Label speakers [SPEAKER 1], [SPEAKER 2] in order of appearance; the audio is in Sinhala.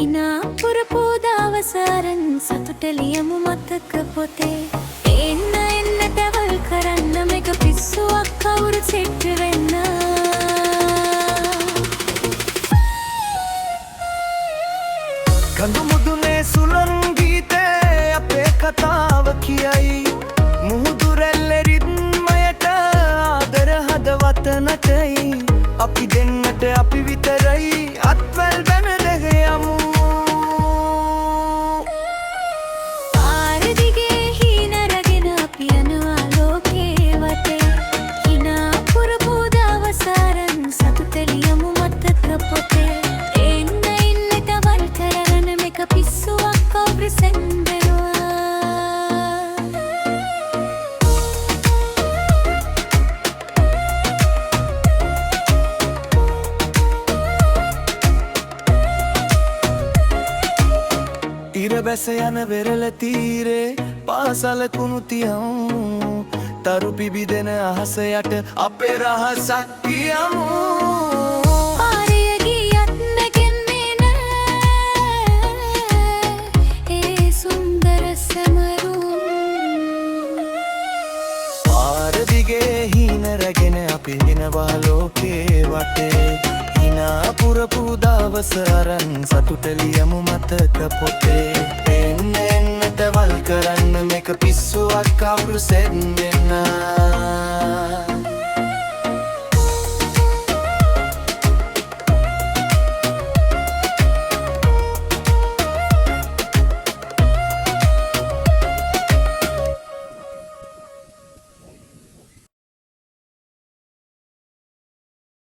[SPEAKER 1] හිනා පුරපු දවසරන් සතුට ලියමු මතක පොතේ එන්න එන්න ටැවල් කරන්න මේක පිස්සුවක් කවුරු සෙට් වෙන්න
[SPEAKER 2] කඳු මුදුනේ සුළං ගීතේ අපේ කතාව කියයි මුහුදු රැල්ලේ රිද්මයට ආදර හදවත නටයි අපි දෙන්නට අපි විතරයි අත්වැල් බැන දෙග යමු
[SPEAKER 1] පාර දිගේ හීන රැගෙන අපි යනවා ලෝකේ වටේ හිනා පුරපු දවසරන් සතුට ලියමු මතක පොතේ එන්න එන්න ටැවල් කරන්න මේක පිස්සුවක් කවුරු සෙන්දෙනවා
[SPEAKER 2] ඉර බැස යන වෙරළ තීරේ පාසල කුණු තියමු තරු පිබිදෙන අහස යට අපේ රහසක් කියමු
[SPEAKER 1] පාරේ ගියත් නැගෙන්නේ නෑ ඒ සුන්දර සමරුම්
[SPEAKER 2] පාර දිගේ හීන රැගෙන අපි එනවා ලෝකේ වටේ හිනා පුරපු දවස අරන් සතුට ලියමු මතක පොතේ එන්න එන්නට වල් කරන්න මේක පිස්සුවක් කවුරු සෙන්දෙන්න